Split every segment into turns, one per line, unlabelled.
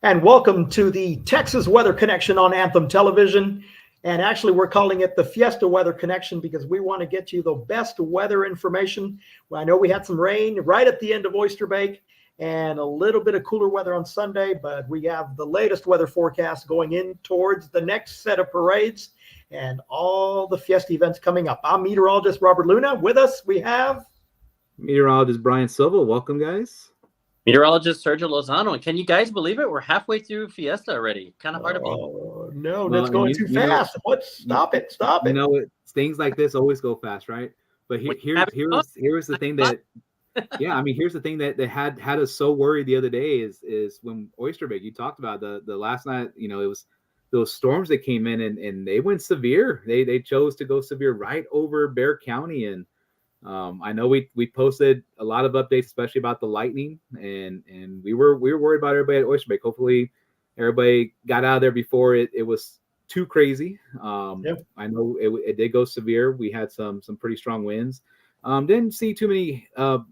And welcome to the Texas Weather Connection on Anthem Television. And actually, we're calling it the Fiesta Weather Connection because we want to get you the best weather information. Well, I know we had some rain right at the end of Oyster Bake and a little bit of cooler weather on Sunday, but we have the latest weather forecast going in towards the next set of parades and all the Fiesta events coming up. I'm meteorologist Robert Luna. With us, we have
meteorologist Brian Silva. Welcome, guys.
Meteorologist Sergio Lozano. And can you guys believe it? We're halfway through Fiesta already. Kind of hard to believe.
Oh, no, that's going too fast. Stop it.
You know, things like this always go fast, right? But here's the thing that, here's the thing that had us so worried the other day is when Oyster Bake, you talked about the last night, it was those storms that came in and they went severe. They chose to go severe right over Bexar County. And I know we posted a lot of updates, especially about the lightning, and we were worried about everybody at Oyster Bake. Hopefully, everybody got out of there before it was too crazy. I know it did go severe. We had some pretty strong winds. Didn't see too many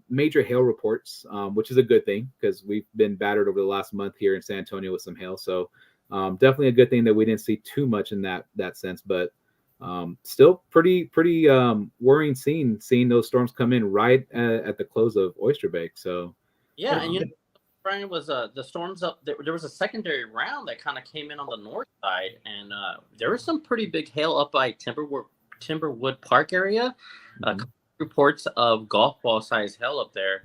major hail reports, which is a good thing because we've been battered over the last month here in San Antonio with some hail. So definitely a good thing that we didn't see too much in that sense, but. Still pretty worrying seeing those storms come in right at the close of Oyster Bake. So
and Brian, was the storms up there was a secondary round that kind of came in on the north side, and there was some pretty big hail up by Timberwood Park area. Reports of golf ball size hail up there,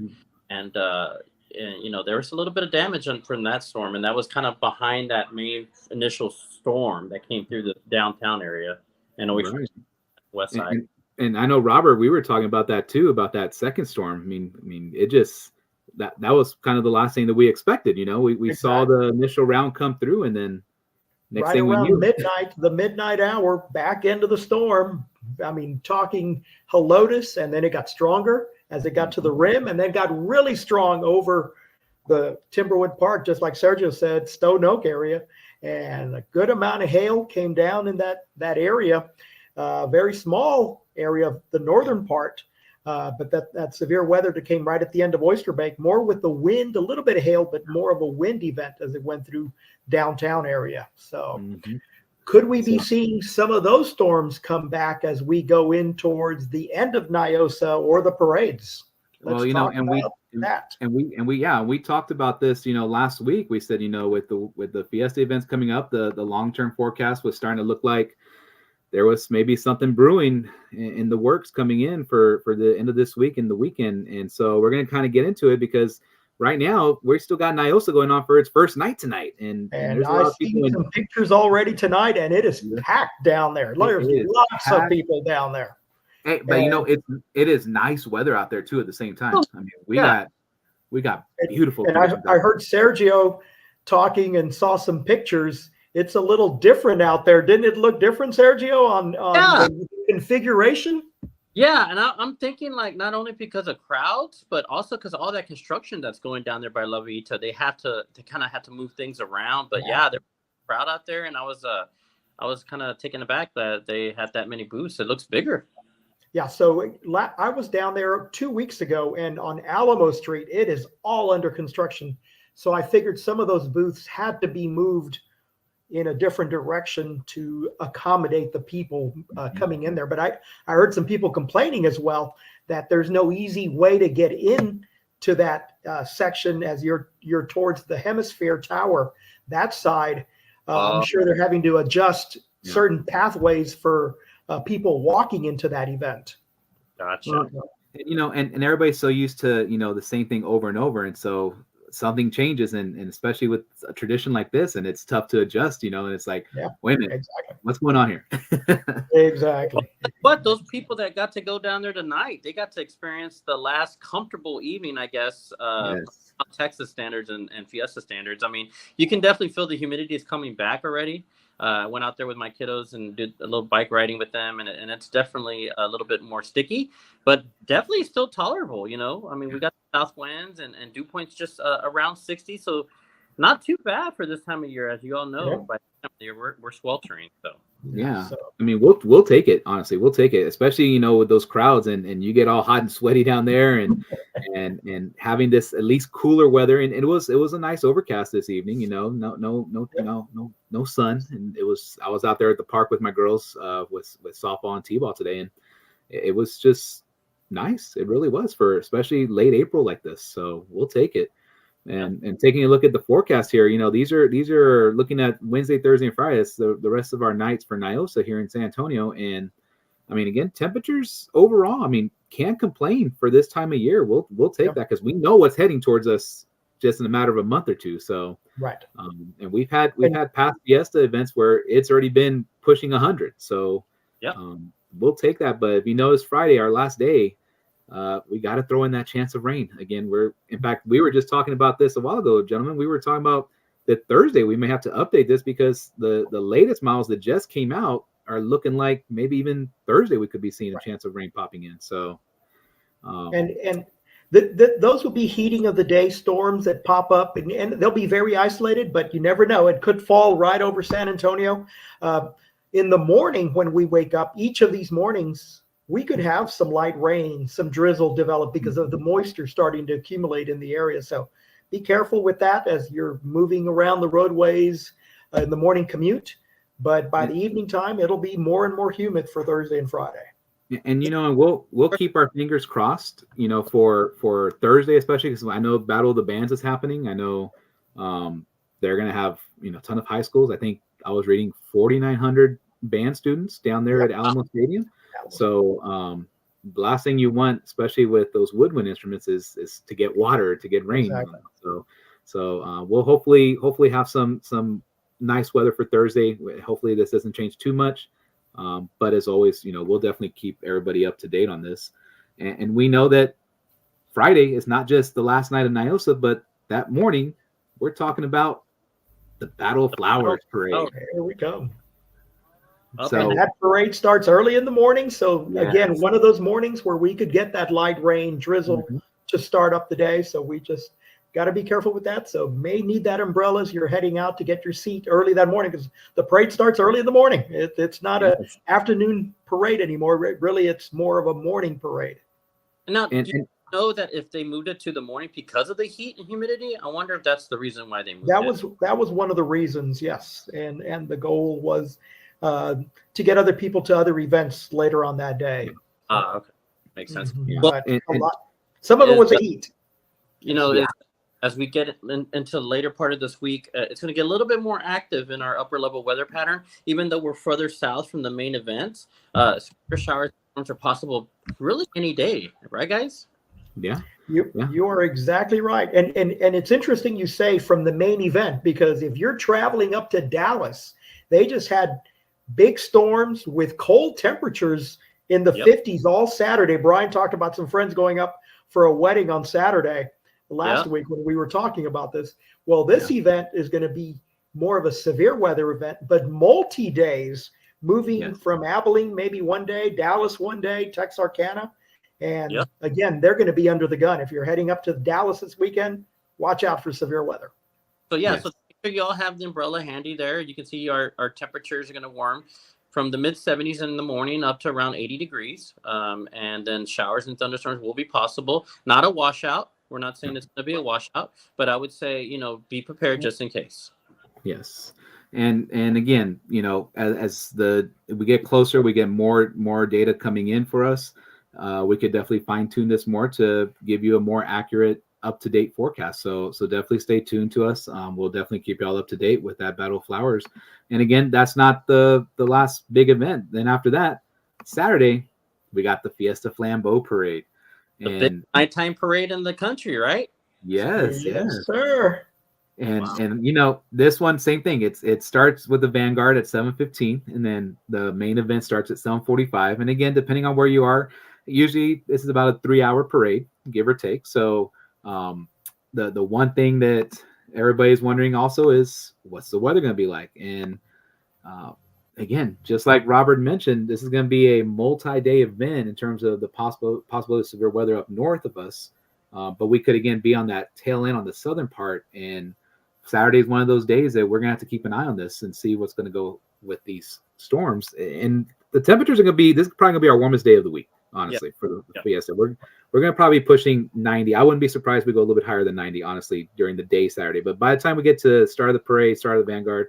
and there was a little bit of damage from that storm, and that was kind of behind that main initial storm that came through the downtown area. And west side.
And I know, Robert, we were talking about that too, about that second storm. I mean, it just that was kind of the last thing that we expected. We exactly. saw the initial round come through, and then next
right
thing
around
we knew,
the midnight hour, back into the storm. I mean, talking Helotes, and then it got stronger as it got to the rim, and then got really strong over the Timberwood Park, just like Sergio said, Stone Oak area. And a good amount of hail came down in that area, very small area of the northern part. But that severe weather that came right at the end of Oyster Bake, more with the wind, a little bit of hail, but more of a wind event as it went through downtown area. So could we be seeing some of those storms come back as we go in towards the end of NIOSA or the parades?
We talked about this, last week. We said, with the Fiesta events coming up, the long-term forecast was starting to look like there was maybe something brewing in the works coming in for the end of this week and the weekend. And so we're going to kind of get into it because right now we still got NIOSA going on for its first night tonight. And
there's a lot of people some pictures already tonight, and it is packed down there. There's lots of people down there.
Hey, but it is nice weather out there too at the same time. I mean, we got beautiful.
And I heard Sergio talking and saw some pictures. It's a little different out there. Didn't it look different, Sergio, on the configuration?
Yeah, and I'm thinking like not only because of crowds, but also because all that construction that's going down there by La Vita, they kind of have to move things around. But there's a crowd out there, and I was kind of taken aback that they had that many booths. It looks bigger.
Yeah, so I was down there 2 weeks ago, and on Alamo Street, it is all under construction. So I figured some of those booths had to be moved in a different direction to accommodate the people coming in there. But I heard some people complaining as well that there's no easy way to get in to that section as you're towards the Hemisphere Tower, that side. I'm sure they're having to adjust certain pathways for people walking into that event.
Gotcha.
And everybody's so used to, the same thing over and over. And so something changes, and especially with a tradition like this, and it's tough to adjust, and it's like, wait a minute, exactly. What's going on here?
Exactly.
But those people that got to go down there tonight, they got to experience the last comfortable evening, I guess, Texas standards and Fiesta standards. I mean, you can definitely feel the humidity is coming back already. I went out there with my kiddos and did a little bike riding with them, and it's definitely a little bit more sticky, but definitely still tolerable. I mean, we got south winds and dew points just around 60, so not too bad for this time of year, as you all know. By the time of year, we're sweltering. So
Yeah.
So.
I mean, we'll take it. Honestly, we'll take it, especially, you know, with those crowds and you get all hot and sweaty down there and having this at least cooler weather. And it was a nice overcast this evening, you know, no sun. And I was out there at the park with my girls, with softball and t-ball today. And it was just nice. It really was, for especially late April like this. So we'll take it. And taking a look at the forecast here, you know, these are looking at Wednesday, Thursday, and Friday. It's the rest of our nights for NIOSA here in San Antonio. And I mean, again, temperatures overall, I mean, can't complain for this time of year. We'll take that, because we know what's heading towards us just in a matter of a month or two. So
right.
And we've had past Fiesta events where it's already been pushing 100. So we'll take that. But if you notice, Friday, our last day, we got to throw in that chance of rain again. In fact, we were just talking about this a while ago, gentlemen. We were talking about that Thursday we may have to update this, because the latest models that just came out are looking like maybe even Thursday we could be seeing a chance of rain popping in. So,
and those will be heating of the day storms that pop up, and they'll be very isolated, but you never know. It could fall right over San Antonio. In the morning when we wake up, each of these mornings, we could have some light rain, some drizzle develop because of the moisture starting to accumulate in the area. So be careful with that as you're moving around the roadways in the morning commute. But by the evening time, it'll be more and more humid for Thursday and Friday.
And, you know, and we'll keep our fingers crossed, you know, for Thursday, especially because I know Battle of the Bands is happening. I know they're going to have, you know, a ton of high schools. I think I was reading 4,900 band students down there at Alamo Stadium. So the last thing you want, especially with those woodwind instruments, is to get water, to get rain.
Exactly.
So we'll hopefully have some nice weather for Thursday. Hopefully this doesn't change too much. But as always, you know, we'll definitely keep everybody up to date on this. And we know that Friday is not just the last night of NIOSA, but that morning we're talking about the Battle of Flowers parade.
Oh, here we go.
So
and that parade starts early in the morning. So again, one of those mornings where we could get that light rain drizzle to start up the day. So we just got to be careful with that. So may need that umbrella as you're heading out to get your seat early that morning, because the parade starts early in the morning. It's not an afternoon parade anymore. Really, it's more of a morning parade.
Now, do you know that if they moved it to the morning because of the heat and humidity? I wonder if that's the reason why they moved it.
That was one of the reasons, yes. And the goal was to get other people to other events later on that day.
Okay. Makes sense.
But some of it was the heat.
You know, as we get into the later part of this week, it's going to get a little bit more active in our upper level weather pattern. Even though we're further south from the main events, showers are possible really any day, right, guys?
Yeah. You are exactly right. And it's interesting you say from the main event, because if you're traveling up to Dallas, they just had big storms with cold temperatures in the 50s all Saturday. Brian talked about some friends going up for a wedding on Saturday last week when we were talking about this. Well, this event is going to be more of a severe weather event, but multi-days, moving from Abilene maybe one day, Dallas one day, Texarkana. And again, they're going to be under the gun. If you're heading up to Dallas this weekend, watch out for severe weather.
So so you all have the umbrella handy there. You can see our temperatures are going to warm from the mid 70s in the morning up to around 80 degrees. And then showers and thunderstorms will be possible. Not a washout. We're not saying it's going to be a washout, but I would say, you know, be prepared just in case.
Yes. And again, you know, as we get closer, we get more data coming in for us. We could definitely fine tune this more to give you a more accurate, up-to-date forecast. So definitely stay tuned to us. We'll definitely keep y'all up to date with that Battle of Flowers. And again, that's not the last big event. Then after that, Saturday, we got the Fiesta Flambeau Parade.
The big nighttime parade in the country, right?
Yes,
sir.
And you know, this one, same thing. It starts with the Vanguard at 7:15, and then the main event starts at 7:45. And again, depending on where you are, usually this is about a 3-hour parade, give or take. So the one thing that everybody's wondering also is, what's the weather going to be like? And again, just like Robert mentioned, this is going to be a multi-day event in terms of the possibility of severe weather up north of us. But we could again be on that tail end on the southern part, and Saturday is one of those days that we're gonna have to keep an eye on this and see what's gonna go with these storms. And the temperatures are gonna be, this is probably gonna be our warmest day of the week, honestly, for the Fiesta. We're gonna probably be pushing 90. I wouldn't be surprised if we go a little bit higher than 90, honestly, during the day Saturday. But by the time we get to start of the parade, start of the Vanguard,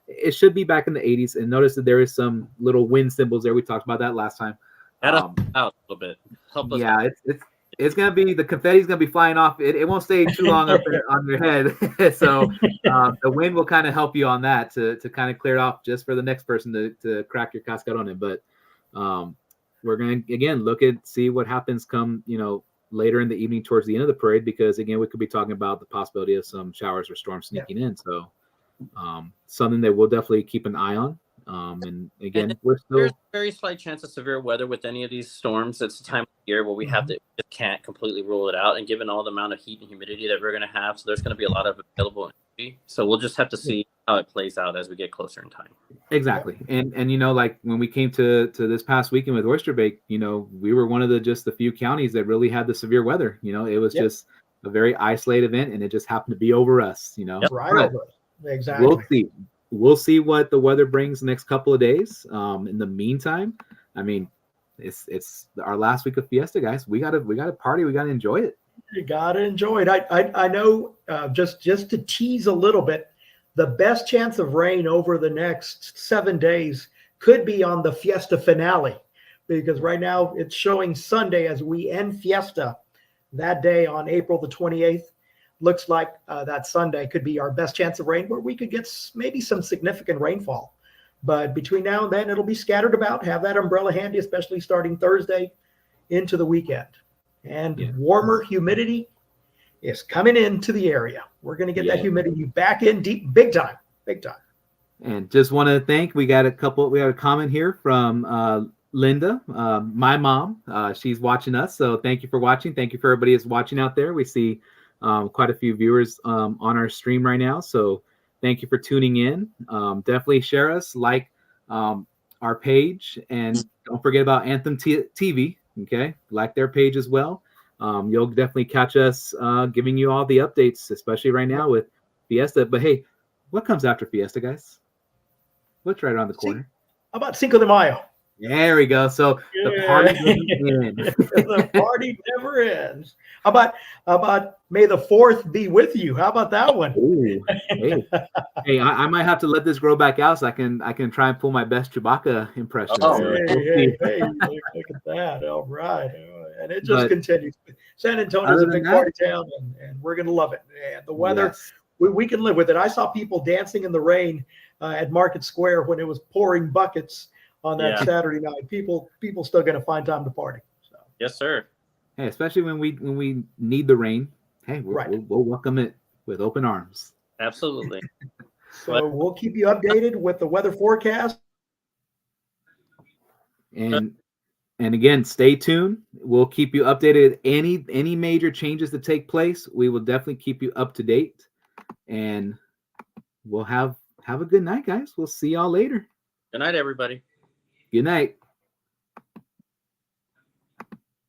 it should be back in the 80s. And notice that there is some little wind symbols there. We talked about that last time.
Out a little bit. Help us.
Yeah, it's gonna be, the confetti's gonna be flying off. It won't stay too long up on your head. So the wind will kind of help you on that to kind of clear it off just for the next person to crack your casket on it. But we're gonna again see what happens come later in the evening towards the end of the parade, because again we could be talking about the possibility of some showers or storms sneaking in. So something that we'll definitely keep an eye on. And again, there's
a very slight chance of severe weather with any of these storms. It's a time of year where we just can't completely rule it out. And given all the amount of heat and humidity that we're going to have, so there's going to be a lot of available energy. So we'll just have to see how it plays out as we get closer in time.
Exactly. And like when we came to this past weekend with Oyster Bake, we were one of the few counties that really had the severe weather. It was just a very isolated event, and it just happened to be over us.
Right over us. Exactly.
We'll see what the weather brings the next couple of days. In the meantime, I mean, it's our last week of Fiesta, guys. We gotta party. We gotta enjoy it.
You gotta enjoy it. I know. Just to tease a little bit, the best chance of rain over the next 7 days could be on the Fiesta finale, because right now it's showing Sunday as we end Fiesta that day on April the 28th. Looks like that Sunday could be our best chance of rain, where we could get maybe some significant rainfall. But between now and then, it'll be scattered about. Have that umbrella handy, especially starting Thursday into the weekend. And warmer humidity is coming into the area. We're going to get that humidity back in deep, big time.
And just want to thank, we got a comment here from Linda, my mom. She's watching us. So thank you for watching. Thank you for everybody that's watching out there. We see quite a few viewers on our stream right now. So thank you for tuning in. Definitely share us, like our page, and don't forget about Anthem TV. Okay, like their page as well. You'll definitely catch us giving you all the updates, especially right now with Fiesta. But hey, what comes after Fiesta, guys? What's right around the corner?
How about Cinco de Mayo?
There we go. So the party doesn't end.
The party never ends. How about May the 4th be with you? How about that one?
Ooh, hey, I might have to let this grow back out so I can try and pull my best Chewbacca impression.
Hey, look at that. All right. And it just continues. San Antonio's a big party town, and we're going to love it. And the weather, we can live with it. I saw people dancing in the rain at Market Square when it was pouring buckets on that Saturday night. People still going to find time to party. So.
Yes, sir.
Hey, especially when we need the rain. Hey, we'll welcome it with open arms.
Absolutely.
So we'll keep you updated with the weather forecast.
And again, stay tuned. We'll keep you updated. Any major changes that take place, we will definitely keep you up to date. And we'll have a good night, guys. We'll see y'all later.
Good night, everybody.
Good night.